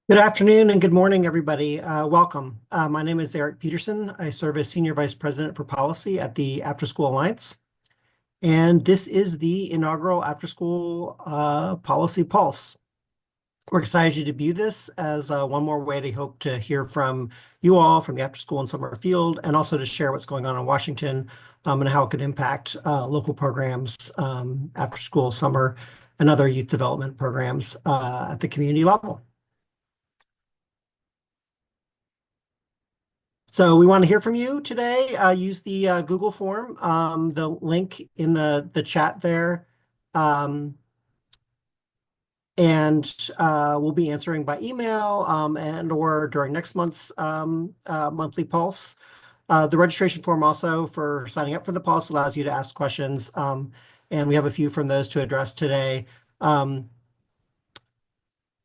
Good afternoon and good morning, everybody. Welcome. My name is Erik Peterson. I serve as Senior Vice President for Policy at the Afterschool Alliance. And this is the inaugural Afterschool Policy Pulse. We're excited to debut this as one more way to hope to hear from you all from the after-school and summer field, and also to share what's going on in Washington and how it could impact local programs, after-school, summer, and other youth development programs at the community level. So we want to hear from you today. Use the Google form, the link in the chat there. And we'll be answering by email and or during next month's monthly pulse. The registration form also for signing up for the pulse allows you to ask questions. And we have a few from those to address today.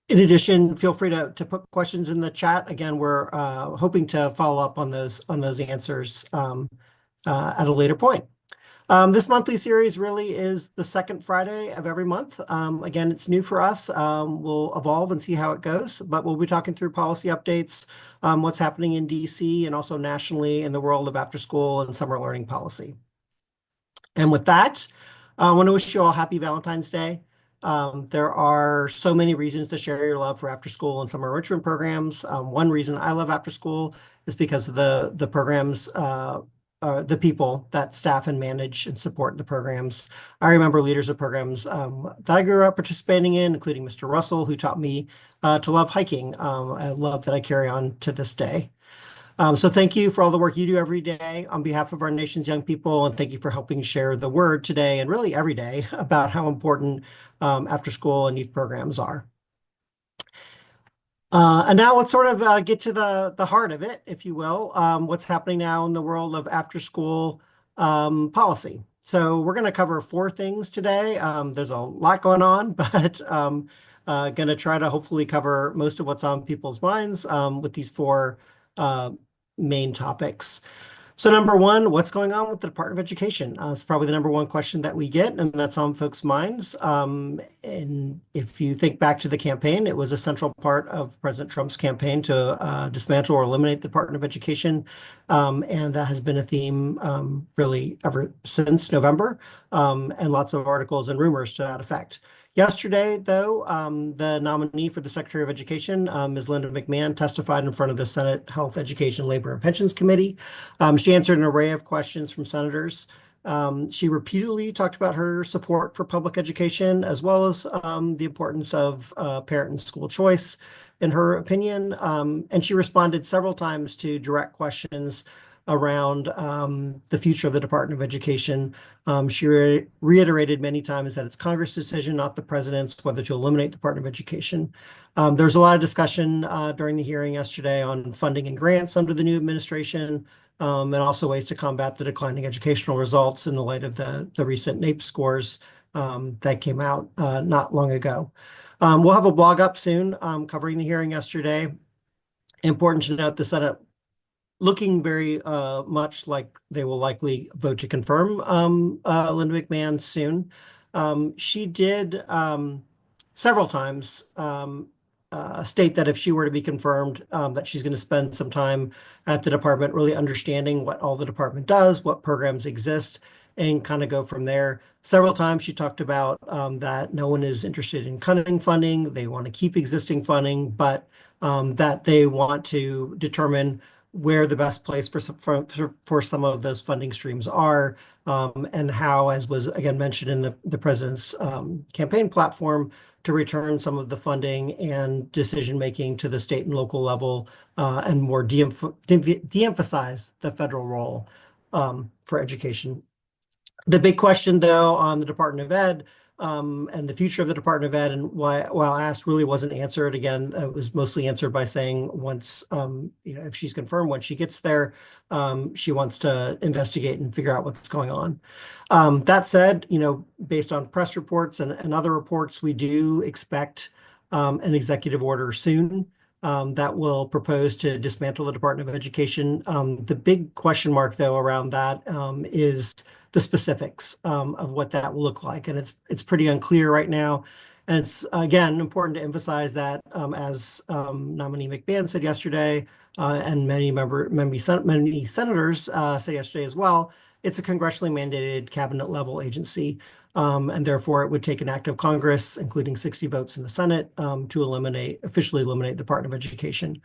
In addition, feel free to put questions in the chat. Again, we're hoping to follow up on those answers at a later point. This monthly series really is the second Friday of every month. Again, it's new for us. We'll evolve and see how it goes, but we'll be talking through policy updates, what's happening in DC and also nationally in the world of after school and summer learning policy. And with that, I want to wish you all happy Valentine's Day. There are so many reasons to share your love for after school and summer enrichment programs. One reason I love after school is because of the programs, the people that staff and manage and support the programs. I remember leaders of programs that I grew up participating in, including Mr. Russell, who taught me to love hiking. A love that I carry on to this day. So thank you for all the work you do every day on behalf of our nation's young people, and thank you for helping share the word today and really every day about how important after school and youth programs are. And now let's sort of get to the heart of it, if you will, what's happening now in the world of after school policy. So we're going to cover four things today. There's a lot going on, but going to try to hopefully cover most of what's on people's minds with these four main topics. So number one, what's going on with the Department of Education? It's probably the number one question that we get, and that's on folks' minds. And if you think back to the campaign, it was a central part of President Trump's campaign to dismantle or eliminate the Department of Education. And that has been a theme really ever since November, and lots of articles and rumors to that effect. Yesterday, though, the nominee for the Secretary of Education, Ms. Linda McMahon, testified in front of the Senate Health, Education, Labor, and Pensions Committee. She answered an array of questions from senators. She repeatedly talked about her support for public education, as well as the importance of parent and school choice, in her opinion. And she responded several times to direct questions around the future of the Department of Education. She reiterated many times that it's Congress' decision, not the president's, whether to eliminate the Department of Education. There was a lot of discussion during the hearing yesterday on funding and grants under the new administration, and also ways to combat the declining educational results in the light of the recent NAEP scores that came out not long ago. We'll have a blog up soon covering the hearing yesterday. Important to note, the Senate looking very much like they will likely vote to confirm Linda McMahon soon. She did several times state that if she were to be confirmed, that she's going to spend some time at the department really understanding what all the department does, what programs exist, and kind of go from there. Several times she talked about that no one is interested in cutting funding. They want to keep existing funding, but that they want to determine where the best place for some of those funding streams are, and how, as was again mentioned in the president's campaign platform, to return some of the funding and decision-making to the state and local level, and more de-emphasize the federal role for education. The big question, though, on the Department of Ed and the future of the Department of Ed, and while asked, really wasn't answered. Again, it was mostly answered by saying once, if she's confirmed, once she gets there, she wants to investigate and figure out what's going on. That said, based on press reports and other reports, we do expect an executive order soon that will propose to dismantle the Department of Education. The big question mark, though, around that is the specifics of what that will look like. And it's pretty unclear right now And it's again important to emphasize that, as nominee McMahon said yesterday, and many senators said yesterday as well, it's a congressionally mandated cabinet level agency. And therefore, it would take an act of Congress, including 60 votes in the Senate, to officially eliminate the Department of Education.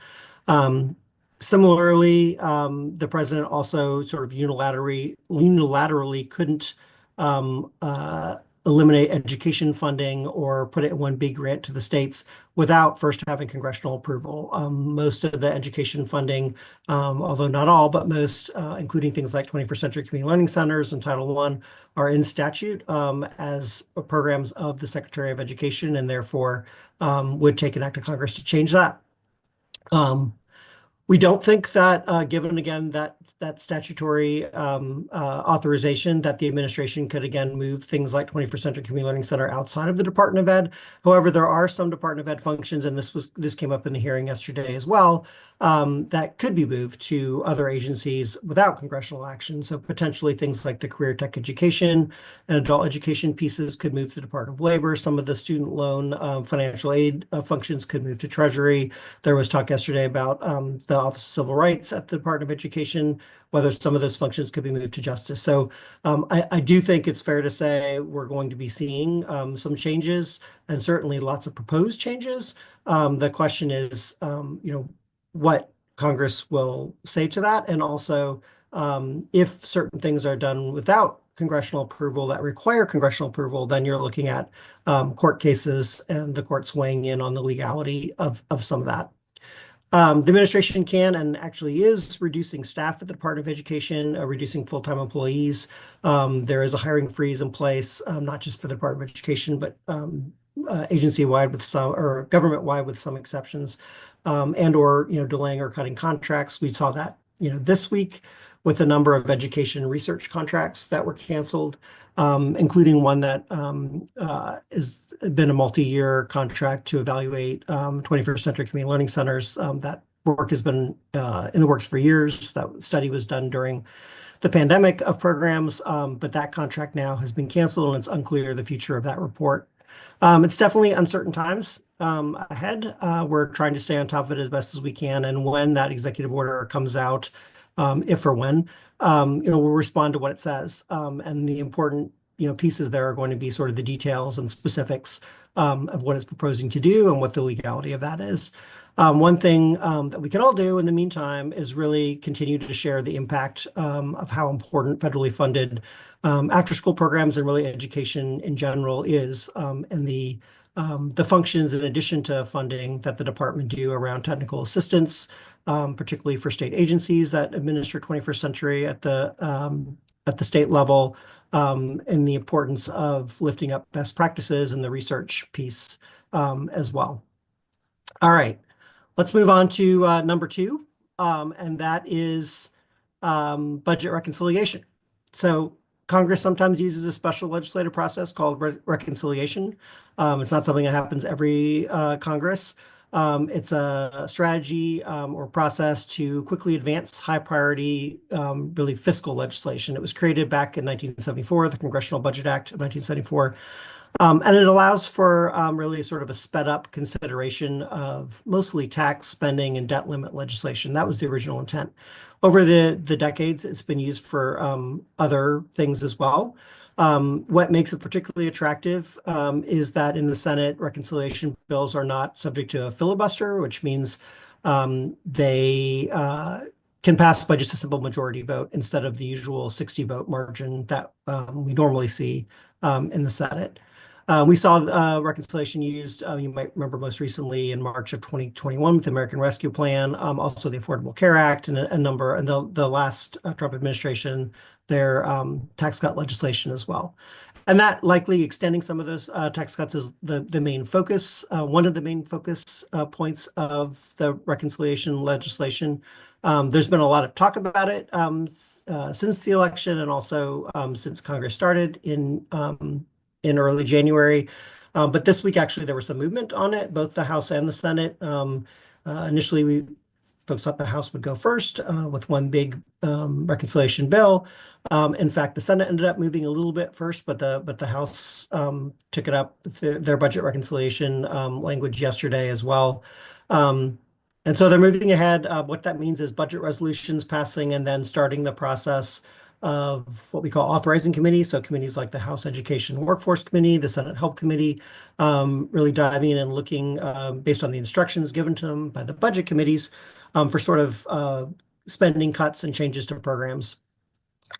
Um, Similarly, the president also sort of unilaterally couldn't um, uh, eliminate education funding or put it in one big grant to the states without first having congressional approval. Most of the education funding, although not all, but most, including things like 21st Century Community Learning Centers and Title I, are in statute as programs of the Secretary of Education, and therefore would take an act of Congress to change that. Um, we don't think that, given again that statutory authorization, that the administration could again move things like 21st Century Community Learning Center outside of the Department of Ed. However, there are some Department of Ed functions, and this came up in the hearing yesterday as well, that could be moved to other agencies without congressional action. So potentially things like the career tech education and adult education pieces could move to the Department of Labor. Some of the student loan financial aid functions could move to Treasury. There was talk yesterday about the Office of Civil Rights at the Department of Education, whether some of those functions could be moved to Justice. So I do think it's fair to say we're going to be seeing some changes, and certainly lots of proposed changes. The question is, what Congress will say to that, and also if certain things are done without congressional approval that require congressional approval, then you're looking at court cases and the courts weighing in on the legality of some of that. The administration can and actually is reducing staff at the Department of Education, reducing full-time employees. There is a hiring freeze in place, not just for the Department of Education, but agency-wide with some, or government-wide with some exceptions, and or delaying or cutting contracts. We saw that this week with a number of education research contracts that were canceled, including one that has been a multi-year contract to evaluate 21st Century Community Learning Centers. That work has been in the works for years. That study was done during the pandemic of programs, but that contract now has been canceled, and it's unclear the future of that report. It's definitely uncertain times ahead. We're trying to stay on top of it as best as we can, and when that executive order comes out, if or when, we'll respond to what it says. And the important, pieces there are going to be sort of the details and specifics of what it's proposing to do and what the legality of that is. One thing that we can all do in the meantime is really continue to share the impact of how important federally funded after-school programs and really education in general is, and the functions in addition to funding that the department do around technical assistance, particularly for state agencies that administer 21st century at the state level, and the importance of lifting up best practices and the research piece as well. All right, let's move on to number two, and that is budget reconciliation. So Congress sometimes uses a special legislative process called reconciliation. It's not something that happens every Congress. It's a strategy or process to quickly advance high priority, really fiscal legislation. It was created back in 1974, the Congressional Budget Act of 1974. And it allows for really sort of a sped up consideration of mostly tax spending and debt limit legislation. That was the original intent. Over the decades, it's been used for other things as well. What makes it particularly attractive is that in the Senate, reconciliation bills are not subject to a filibuster, which means they can pass by just a simple majority vote instead of the usual 60 vote margin that we normally see in the Senate. We saw reconciliation used, you might remember most recently in March of 2021 with the American Rescue Plan, also the Affordable Care Act, and a number, and the last Trump administration, their tax cut legislation as well. And that likely extending some of those tax cuts is the main focus, one of the main focus points of the reconciliation legislation. There's been a lot of talk about it since the election and also since Congress started in early January. But this week, actually, there was some movement on it, both the House and the Senate. Initially, folks thought the House would go first with one big reconciliation bill. In fact, the Senate ended up moving a little bit first, but the House took it up their budget reconciliation language yesterday as well. And so they're moving ahead. What that means is budget resolutions passing and then starting the process of what we call authorizing committees. So committees like the House Education and Workforce Committee, the Senate Help Committee, really diving in and looking based on the instructions given to them by the budget committees for sort of spending cuts and changes to programs.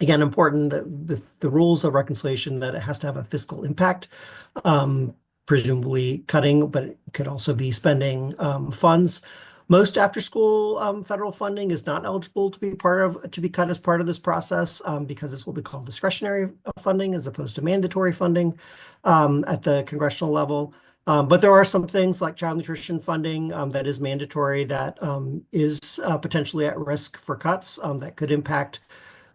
Again, important that the rules of reconciliation that it has to have a fiscal impact, presumably cutting, but it could also be spending funds. Most after-school federal funding is not eligible to be cut as part of this process because it's what we call discretionary funding as opposed to mandatory funding at the congressional level. But there are some things like child nutrition funding that is mandatory that is potentially at risk for cuts that could impact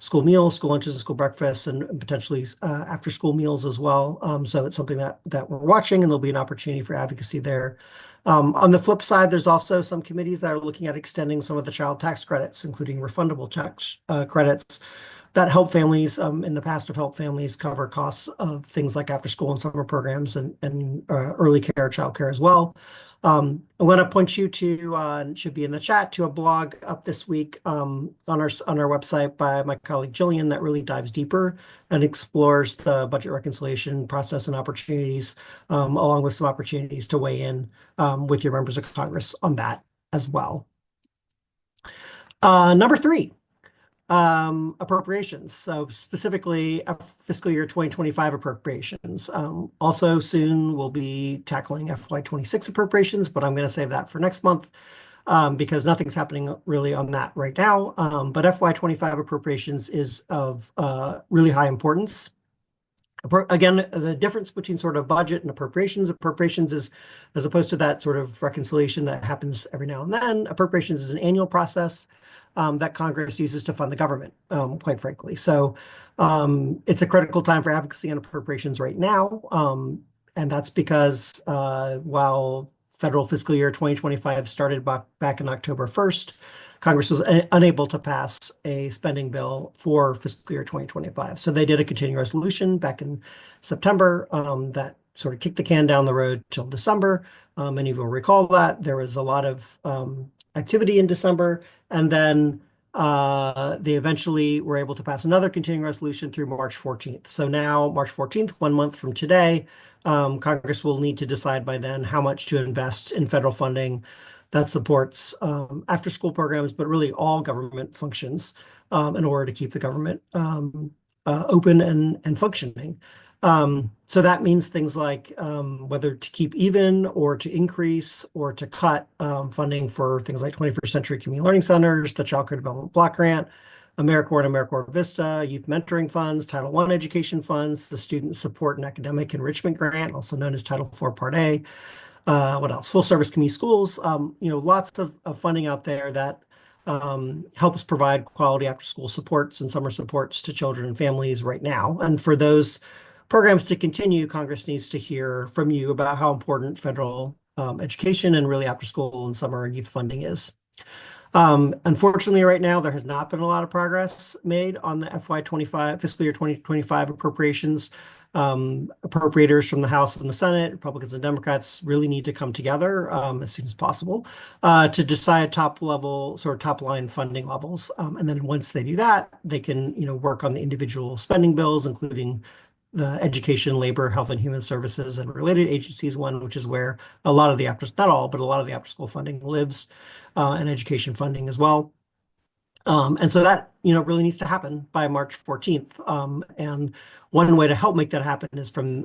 school meals, school lunches, and school breakfasts, and potentially after-school meals as well. So it's something that we're watching, and there'll be an opportunity for advocacy there. On the flip side, there's also some committees that are looking at extending some of the child tax credits, including refundable tax credits that help families, in the past have helped families cover costs of things like after school and summer programs and early care, child care as well. I want to point you to, and it should be in the chat, to a blog up this week on our website by my colleague Jillian that really dives deeper and explores the budget reconciliation process and opportunities, along with some opportunities to weigh in with your members of Congress on that as well. Number 3. Appropriations. So specifically fiscal year 2025 appropriations. Also soon we'll be tackling FY26 appropriations, but I'm going to save that for next month because nothing's happening really on that right now. But FY25 appropriations is of really high importance. Again, the difference between sort of budget and appropriations is, as opposed to that sort of reconciliation that happens every now and then, appropriations is an annual process that Congress uses to fund the government, quite frankly. So it's a critical time for advocacy on appropriations right now. And that's because while federal fiscal year 2025 started back in October 1st, Congress was unable to pass a spending bill for fiscal year 2025. So they did a continuing resolution back in September that sort of kicked the can down the road till December. Many of you will recall that. There was a lot of activity in December, and then they eventually were able to pass another continuing resolution through March 14th. So now, March 14th, 1 month from today, Congress will need to decide by then how much to invest in federal funding that supports after-school programs, but really all government functions in order to keep the government open and functioning. So that means things like whether to keep even or to increase or to cut funding for things like 21st Century Community Learning Centers, the Child Care Development Block Grant, AmeriCorps and AmeriCorps Vista, Youth Mentoring Funds, Title I Education Funds, the Student Support and Academic Enrichment Grant, also known as Title IV Part A. What else? Full service community schools. Lots of funding out there that helps provide quality after school supports and summer supports to children and families right now. And for those programs to continue, Congress needs to hear from you about how important federal education and really after school and summer and youth funding is. Unfortunately, right now, there has not been a lot of progress made on the FY25 fiscal year 2025 appropriations. Appropriators from the House and the Senate, Republicans and Democrats, really need to come together as soon as possible to decide top line funding levels. And then once they do that, they can work on the individual spending bills, including the education, labor, health and human services, and related agencies one, which is where a lot of the not all, but a lot of the after school funding lives, and education funding as well. And so that, really needs to happen by March 14th. And one way to help make that happen is from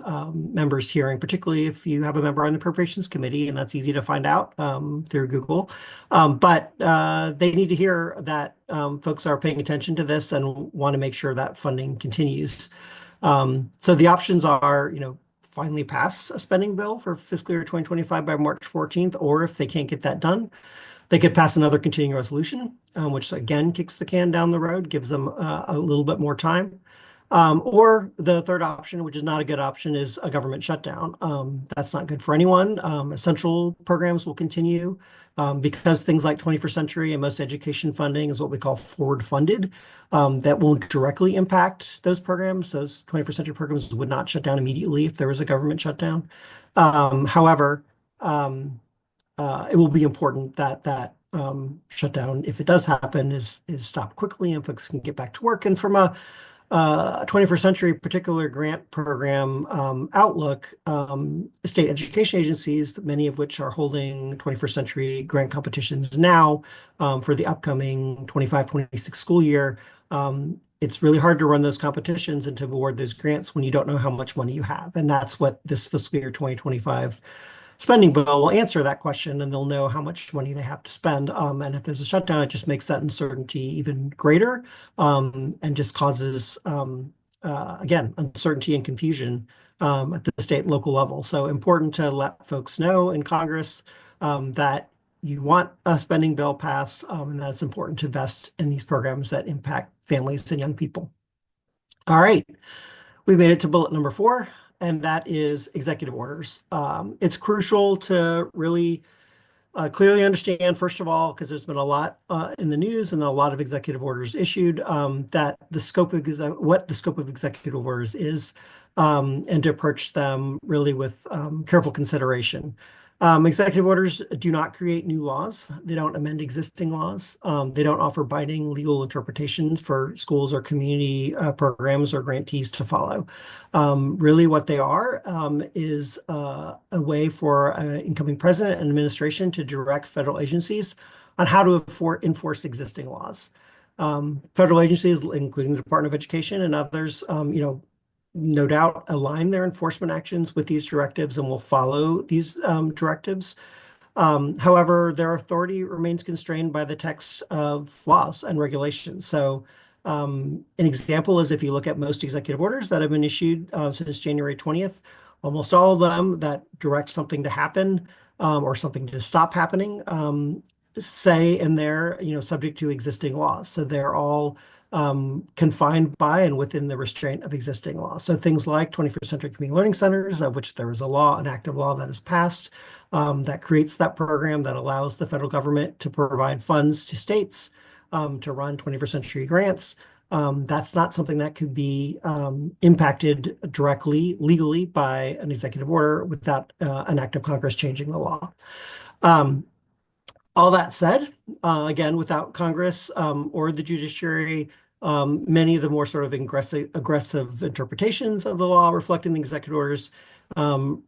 members hearing, particularly if you have a member on the Appropriations Committee, and that's easy to find out through Google. But they need to hear that folks are paying attention to this and want to make sure that funding continues. So the options are, finally pass a spending bill for fiscal year 2025 by March 14th, or if they can't get that done, they could pass another continuing resolution, which again kicks the can down the road, gives them a little bit more time. Or the third option, which is not a good option, is a government shutdown. That's not good for anyone. Essential programs will continue because things like 21st century and most education funding is what we call forward funded. That won't directly impact those programs. Those 21st century programs would not shut down immediately if there was a government shutdown. However, it will be important that shutdown, if it does happen, is stopped quickly and folks can get back to work. And from a 21st century particular grant program outlook, state education agencies, many of which are holding 21st century grant competitions now for the upcoming 25-26 school year. It's really hard to run those competitions and to award those grants when you don't know how much money you have. And that's what this fiscal year 2025 spending bill will answer that question, and they'll know how much money they have to spend. And if there's a shutdown, it just makes that uncertainty even greater, and just causes, again, uncertainty and confusion at the state and local level. So important to let folks know in Congress that you want a spending bill passed, and that it's important to invest in these programs that impact families and young people. All right, we made it to bullet number 4, and that is executive orders. It's crucial to really clearly understand, first of all, because there's been a lot in the news and a lot of executive orders issued, that the scope of what the scope of executive orders is, and to approach them really with careful consideration. Executive orders do not create new laws. They don't amend existing laws. They don't offer binding legal interpretations for schools or community programs or grantees to follow. Really what they are is a way for an incoming president and administration to direct federal agencies on how to enforce existing laws. Federal agencies, including the Department of Education and others, no doubt align their enforcement actions with these directives and will follow these directives. However, their authority remains constrained by the text of laws and regulations. So an example is if you look at most executive orders that have been issued since January 20th, almost all of them that direct something to happen or something to stop happening say in there, subject to existing laws. So they're all confined by and within the restraint of existing laws. So things like 21st Century Community Learning Centers, of which there is a law, an active law that is passed, that creates that program that allows the federal government to provide funds to states to run 21st century grants. That's not something that could be impacted directly, legally, by an executive order without an act of Congress changing the law. All that said, again, without Congress or the judiciary, many of the more sort of aggressive interpretations of the law reflecting the executive orders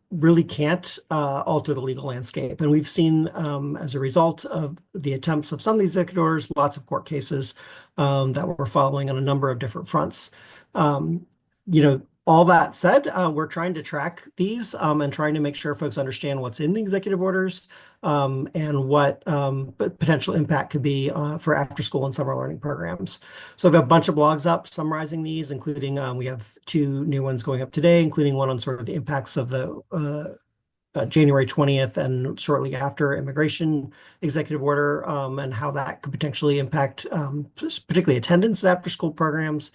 really can't alter the legal landscape. And we've seen, as a result of the attempts of some of these executive orders, lots of court cases that we're following on a number of different fronts. All that said, we're trying to track these and trying to make sure folks understand what's in the executive orders and what potential impact could be for after school and summer learning programs. So I have a bunch of blogs up summarizing these, including we have 2 new ones going up today, including one on sort of the impacts of the January 20th and shortly after immigration executive order and how that could potentially impact particularly attendance at after school programs.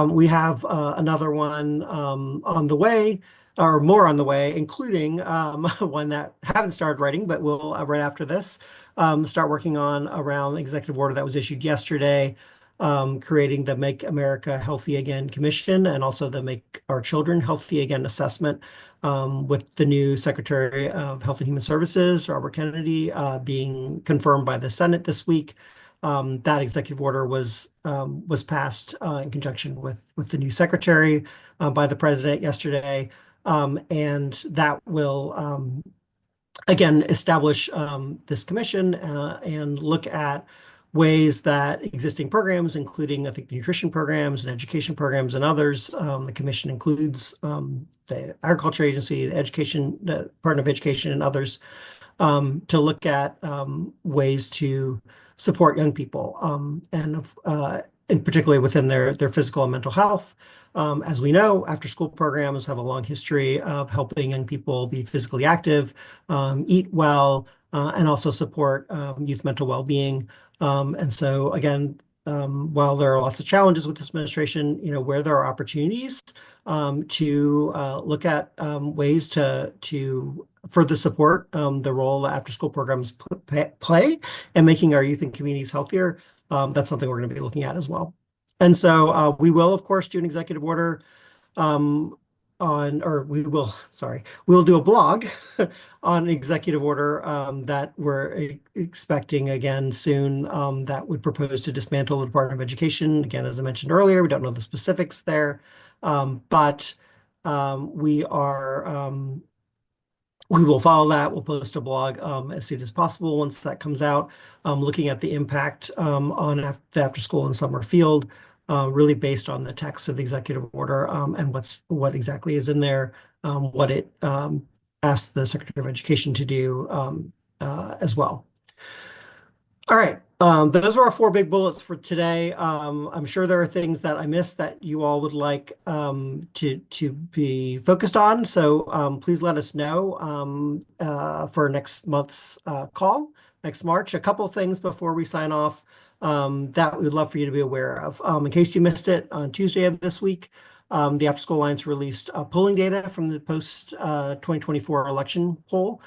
We have another one on the way, or more on the way, including one that I haven't started writing, but will right after this start working on around the executive order that was issued yesterday, creating the Make America Healthy Again Commission and also the Make Our Children Healthy Again assessment with the new Secretary of Health and Human Services, Robert Kennedy, being confirmed by the Senate this week. That executive order was passed in conjunction with the new secretary by the president yesterday, and that will again establish this commission and look at ways that existing programs, including I think the nutrition programs and education programs and others. The commission includes the Agriculture Agency, the Department of Education, and others to look at ways to support young people and particularly within their physical and mental health. As we know, after school programs have a long history of helping young people be physically active, eat well, and also support youth mental well-being. And so again, while there are lots of challenges with this administration, where there are opportunities to look at ways to further support the role that after-school programs play in making our youth and communities healthier. That's something we're going to be looking at as well. And so we will, of course, do an executive order um, or we will do a blog on an executive order that we're expecting again soon that would propose to dismantle the Department of Education. Again, as I mentioned earlier, we don't know the specifics there, but we are we will follow that. We'll post a blog as soon as possible once that comes out, looking at the impact on the after school and summer field, really based on the text of the executive order and what exactly is in there, what it asks the Secretary of Education to do as well. All right. Those are our four big bullets for today. I'm sure there are things that I missed that you all would like to be focused on. So please let us know for next month's call, next March. A couple things before we sign off that we'd love for you to be aware of. In case you missed it, on Tuesday of this week, the After School Alliance released polling data from the post 2024 election poll.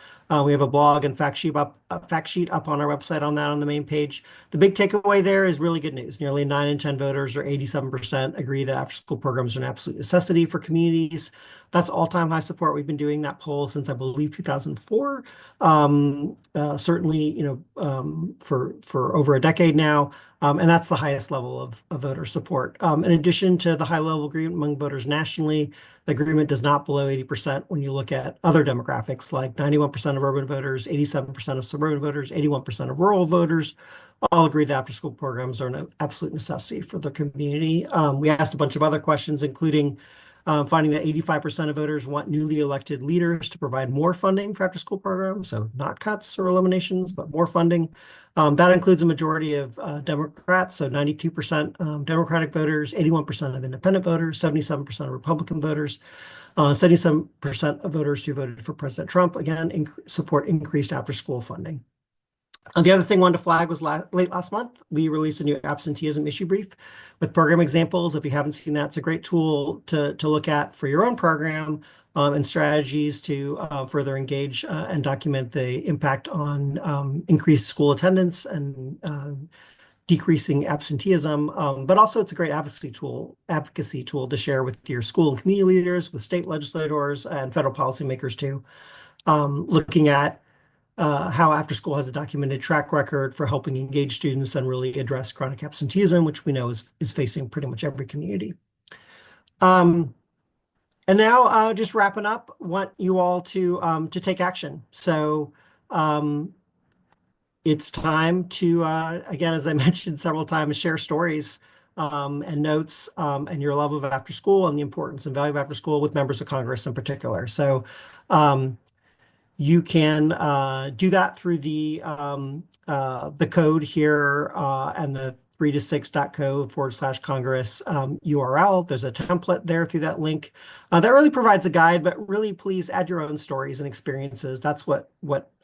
We have a blog and fact sheet up on our website on that on the main page. The big takeaway there is really good news. Nearly 9 in 10 voters, or 87%, agree that after-school programs are an absolute necessity for communities. That's all-time high support. We've been doing that poll since, I believe, 2004. Certainly, for over a decade now. And that's the highest level of voter support. In addition to the high level agreement among voters nationally, the agreement does not below 80% when you look at other demographics like 91% of urban voters, 87% of suburban voters, 81% of rural voters all agree that after-school programs are an absolute necessity for the community. We asked a bunch of other questions, including finding that 85% of voters want newly elected leaders to provide more funding for after-school programs, so not cuts or eliminations, but more funding. That includes a majority of Democrats, so 92% Democratic voters, 81% of independent voters, 77% of Republican voters, 77% of voters who voted for President Trump, again, support increased after-school funding. The other thing I wanted to flag was late last month, we released a new absenteeism issue brief with program examples. If you haven't seen that, it's a great tool to look at for your own program and strategies to further engage and document the impact on increased school attendance and decreasing absenteeism. But also it's a great advocacy tool to share with your school and community leaders, with state legislators and federal policymakers too, looking at how After School has a documented track record for helping engage students and really address chronic absenteeism, which we know is facing pretty much every community. And now just wrapping up, want you all to take action. So it's time to, again, as I mentioned several times, share stories and notes and your love of after school and the importance and value of after school with members of Congress in particular. So you can do that through the code here and the 3to6.co/Congress URL. There's a template there through that link that really provides a guide, but really please add your own stories and experiences. That's what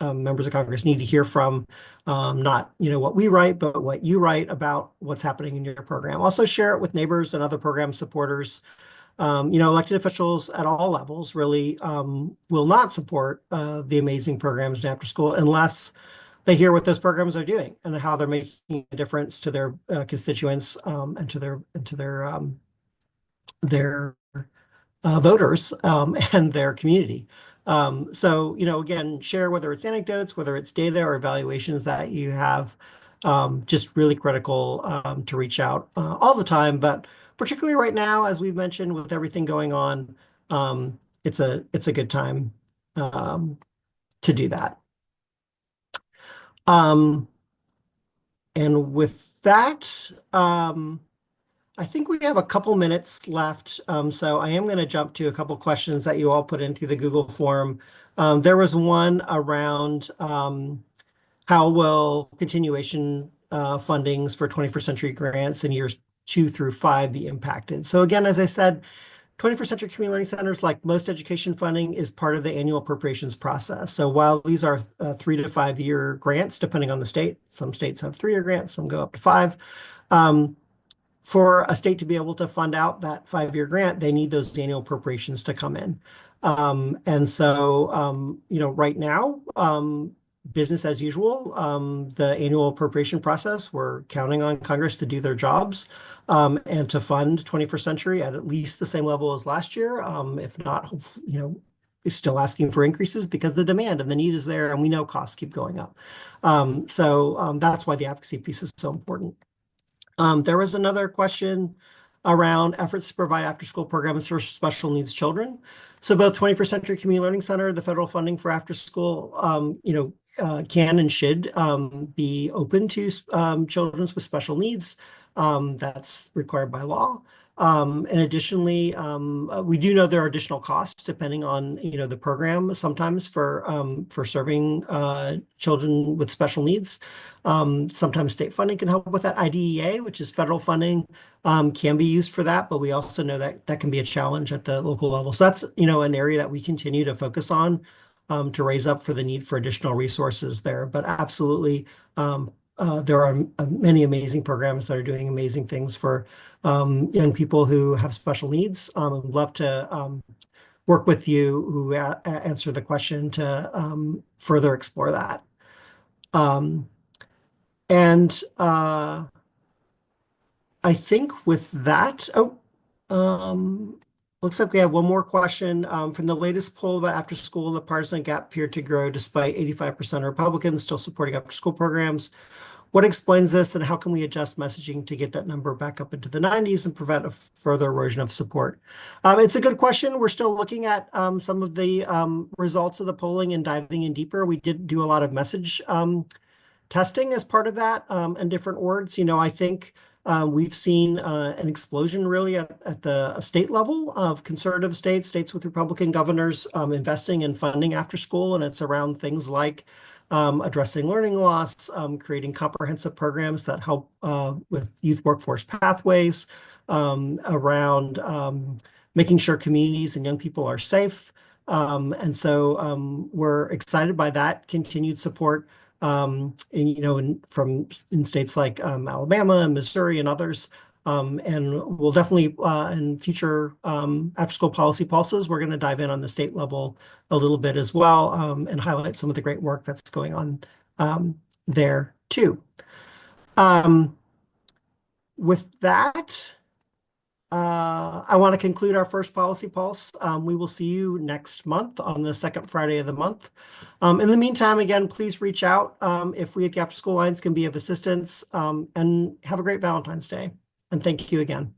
members of Congress need to hear from, not what we write, but what you write about what's happening in your program. Also share it with neighbors and other program supporters. Elected officials at all levels really will not support the amazing programs in after school unless they hear what those programs are doing and how they're making a difference to their constituents and to their voters and their community. So, again, share whether it's anecdotes, whether it's data or evaluations that you have, just really critical to reach out all the time, but particularly right now, as we've mentioned, with everything going on, it's a good time to do that. And with that, I think we have a couple minutes left. So I am going to jump to a couple questions that you all put in through the Google form. There was one around how will continuation fundings for 21st century grants in years 2 through 5 be impacted? So again, as I said, 21st Century Community Learning Centers, like most education funding, is part of the annual appropriations process. So while these are 3 to 5 year grants, depending on the state, some states have 3-year grants, some go up to 5. For a state to be able to fund out that 5-year grant, they need those annual appropriations to come in. And so, right now, business as usual, the annual appropriation process, we're counting on Congress to do their jobs and to fund 21st century at least the same level as last year. If not, is still asking for increases because the demand and the need is there, and we know costs keep going up. So that's why the advocacy piece is so important. There was another question around efforts to provide after-school programs for special needs children. So both 21st Century Community Learning Center, the federal funding for after-school, can and should be open to children with special needs. That's required by law. And additionally, we do know there are additional costs depending on the program sometimes for serving children with special needs. Sometimes state funding can help with that. IDEA, which is federal funding, can be used for that, but we also know that that can be a challenge at the local level. So that's an area that we continue to focus on to raise up for the need for additional resources there. But absolutely, there are many amazing programs that are doing amazing things for young people who have special needs. I'd love to work with you who answer the question to further explore that. And I think with that, looks like we have one more question. From the latest poll about after school, the partisan gap appeared to grow despite 85% of Republicans still supporting after school programs. What explains this, and how can we adjust messaging to get that number back up into the 90s and prevent a further erosion of support? It's a good question. We're still looking at some of the results of the polling and diving in deeper. We did do a lot of message testing as part of that, and different words. I think we've seen an explosion really at the state level of conservative states with Republican governors investing in funding after school, and it's around things like addressing learning loss, creating comprehensive programs that help with youth workforce pathways, around making sure communities and young people are safe. And so we're excited by that continued support. From in states like Alabama and Missouri and others. And we'll definitely, in future after-school policy pulses, we're going to dive in on the state level a little bit as well, and highlight some of the great work that's going on there too. With that, I want to conclude our first Policy Pulse. We will see you next month on the second Friday of the month. In the meantime, again, please reach out if we at the After School Alliance can be of assistance, and have a great Valentine's Day. And thank you again.